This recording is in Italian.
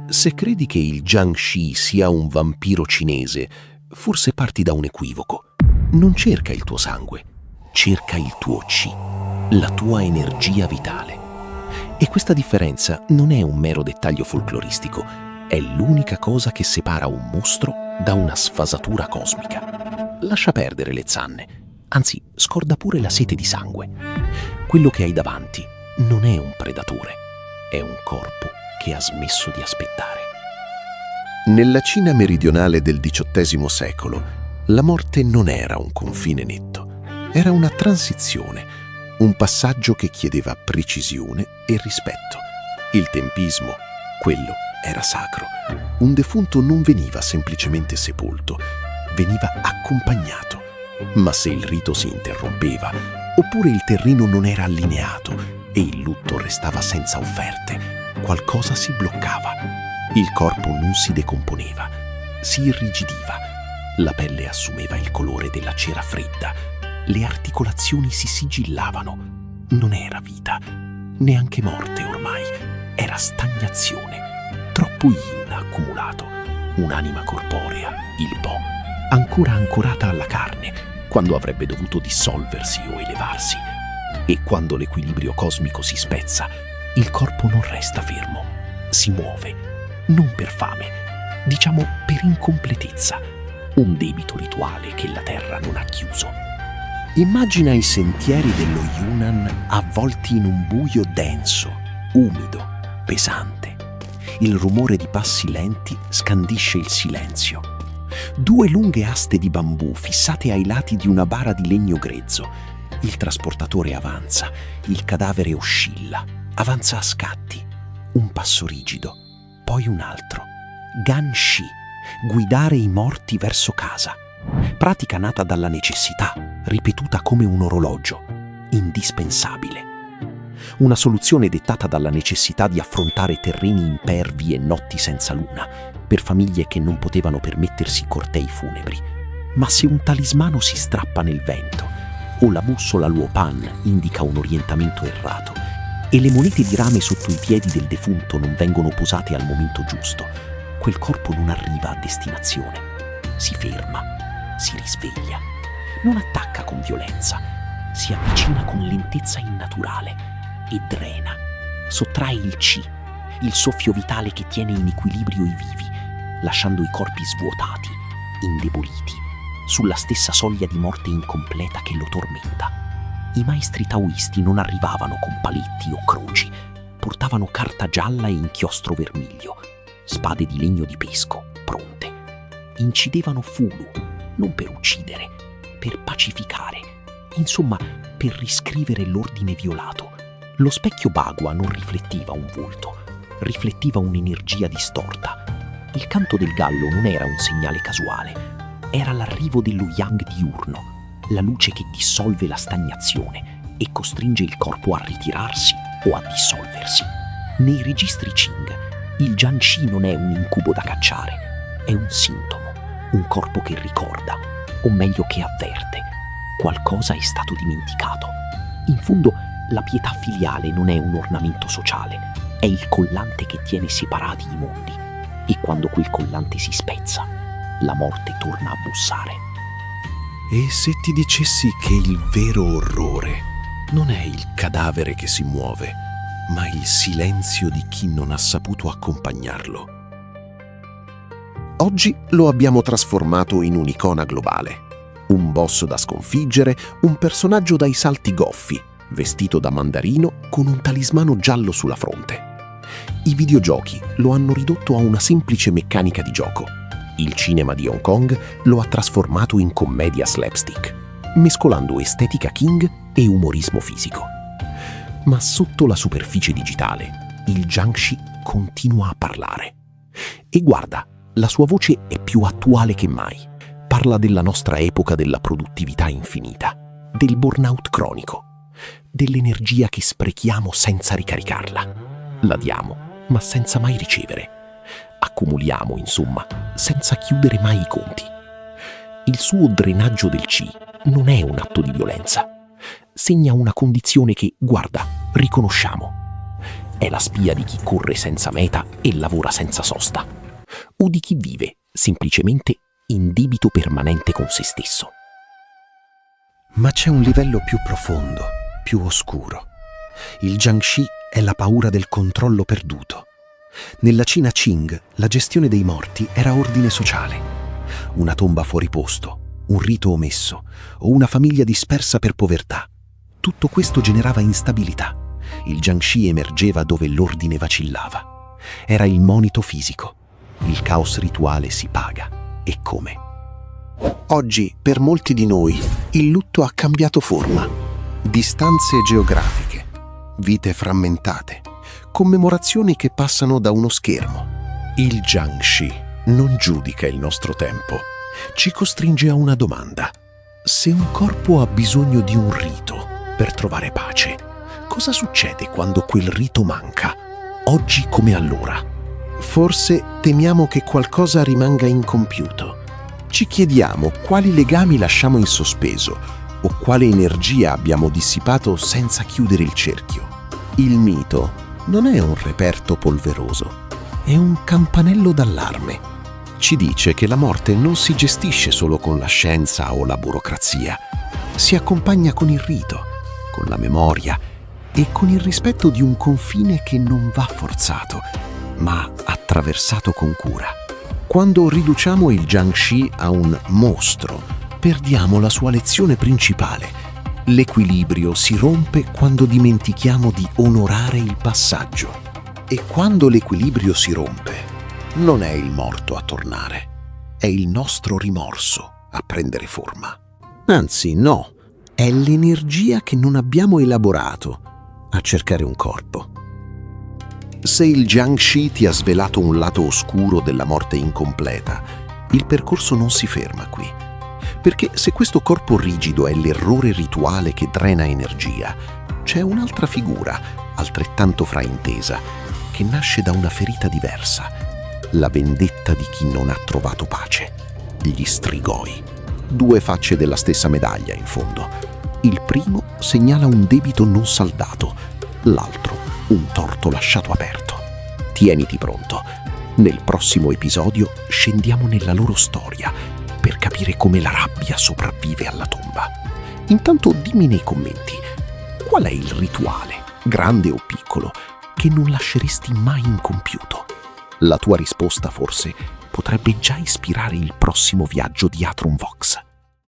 Se credi che il Jiangshi sia un vampiro cinese, forse parti da un equivoco. Non cerca il tuo sangue, cerca il tuo Qi, la tua energia vitale. E questa differenza non è un mero dettaglio folcloristico, è l'unica cosa che separa un mostro da una sfasatura cosmica. Lascia perdere le zanne, anzi, scorda pure la sete di sangue. Quello che hai davanti non è un predatore, è un corpo che ha smesso di aspettare. Nella Cina meridionale del XVIII secolo, la morte non era un confine netto, era una transizione, un passaggio che chiedeva precisione e rispetto. Il tempismo, quello era sacro. Un defunto non veniva semplicemente sepolto, veniva accompagnato. Ma se il rito si interrompeva, oppure il terreno non era allineato e il lutto restava senza offerte, qualcosa si bloccava. Il corpo non si decomponeva, si irrigidiva. La pelle assumeva il colore della cera fredda. Le articolazioni si sigillavano. Non era vita, neanche morte ormai. Era stagnazione. Troppo yin accumulato. Un'anima corporea, il Po, ancora ancorata alla carne, quando avrebbe dovuto dissolversi o elevarsi. E quando l'equilibrio cosmico si spezza, il corpo non resta fermo, si muove, non per fame, diciamo per incompletezza, un debito rituale che la terra non ha chiuso. Immagina i sentieri dello Yunnan avvolti in un buio denso, umido, pesante. Il rumore di passi lenti scandisce il silenzio. 2 lunghe aste di bambù fissate ai lati di una bara di legno grezzo. Il trasportatore avanza, il cadavere oscilla, avanza a scatti. Un passo rigido, poi un altro. Ganshi, guidare i morti verso casa. Pratica nata dalla necessità, ripetuta come un orologio, indispensabile. Una soluzione dettata dalla necessità di affrontare terreni impervi e notti senza luna, per famiglie che non potevano permettersi cortei funebri. Ma se un talismano si strappa nel vento, o la bussola Luopan indica un orientamento errato, e le monete di rame sotto i piedi del defunto non vengono posate al momento giusto, quel corpo non arriva a destinazione. Si ferma, si risveglia, non attacca con violenza, si avvicina con lentezza innaturale e drena, sottrae il Qi, il soffio vitale che tiene in equilibrio i vivi, lasciando i corpi svuotati, indeboliti, sulla stessa soglia di morte incompleta che lo tormenta. I maestri taoisti non arrivavano con paletti o croci, portavano carta gialla e inchiostro vermiglio, spade di legno di pesco, pronte. Incidevano fulu, non per uccidere, per pacificare, insomma, per riscrivere l'ordine violato. Lo specchio Bagua non rifletteva un volto, rifletteva un'energia distorta. Il canto del gallo non era un segnale casuale, era l'arrivo dello yang diurno, la luce che dissolve la stagnazione e costringe il corpo a ritirarsi o a dissolversi. Nei registri Qing, il Jiangshi non è un incubo da cacciare, è un sintomo, un corpo che ricorda, o meglio che avverte, qualcosa è stato dimenticato. In fondo, la pietà filiale non è un ornamento sociale, è il collante che tiene separati i mondi. E quando quel collante si spezza, la morte torna a bussare. E se ti dicessi che il vero orrore non è il cadavere che si muove, ma il silenzio di chi non ha saputo accompagnarlo? Oggi lo abbiamo trasformato in un'icona globale. Un boss da sconfiggere, un personaggio dai salti goffi, vestito da mandarino con un talismano giallo sulla fronte. I videogiochi lo hanno ridotto a una semplice meccanica di gioco. Il cinema di Hong Kong lo ha trasformato in commedia slapstick, mescolando estetica King e umorismo fisico. Ma sotto la superficie digitale, il Jiangshi continua a parlare. E guarda, la sua voce è più attuale che mai. Parla della nostra epoca della produttività infinita, del burnout cronico, dell'energia che sprechiamo senza ricaricarla. La diamo, ma senza mai ricevere. Accumuliamo, insomma, senza chiudere mai i conti. Il suo drenaggio del Qi non è un atto di violenza. Segna una condizione che, guarda, riconosciamo. è la spia di chi corre senza meta e lavora senza sosta, o di chi vive semplicemente in debito permanente con se stesso. Ma c'è un livello più profondo, più oscuro. Il Jiangxi è la paura del controllo perduto. Nella Cina Qing la gestione dei morti era ordine sociale. Una tomba fuori posto, un rito omesso o una famiglia dispersa per povertà. Tutto questo generava instabilità. Il Jiangxi emergeva dove l'ordine vacillava. Era il monito fisico. Il caos rituale si paga. E come? Oggi, per molti di noi, il lutto ha cambiato forma. Distanze geografiche, vite frammentate, commemorazioni che passano da uno schermo. Il Jiangxi non giudica il nostro tempo, ci costringe a una domanda. Se un corpo ha bisogno di un rito per trovare pace, cosa succede quando quel rito manca, oggi come allora? Forse temiamo che qualcosa rimanga incompiuto. Ci chiediamo quali legami lasciamo in sospeso o quale energia abbiamo dissipato senza chiudere il cerchio. Il mito non è un reperto polveroso, è un campanello d'allarme. Ci dice che la morte non si gestisce solo con la scienza o la burocrazia, si accompagna con il rito, con la memoria e con il rispetto di un confine che non va forzato, ma attraversato con cura. Quando riduciamo il Jiangxi a un mostro, perdiamo la sua lezione principale. L'equilibrio si rompe quando dimentichiamo di onorare il passaggio. E quando l'equilibrio si rompe, non è il morto a tornare, è il nostro rimorso a prendere forma. Anzi, no, è l'energia che non abbiamo elaborato a cercare un corpo. Se il Jiangxi ti ha svelato un lato oscuro della morte incompleta, il percorso non si ferma qui. Perché se questo corpo rigido è l'errore rituale che drena energia, c'è un'altra figura, altrettanto fraintesa, che nasce da una ferita diversa. La vendetta di chi non ha trovato pace. Gli strigoi. Due facce della stessa medaglia, in fondo. Il primo segnala un debito non saldato, l'altro un torto lasciato aperto. Tieniti pronto. Nel prossimo episodio scendiamo nella loro storia per capire come la rabbia sopravvive alla tomba. Intanto dimmi nei commenti, qual è il rituale, grande o piccolo, che non lasceresti mai incompiuto? La tua risposta forse potrebbe già ispirare il prossimo viaggio di Atron Vox.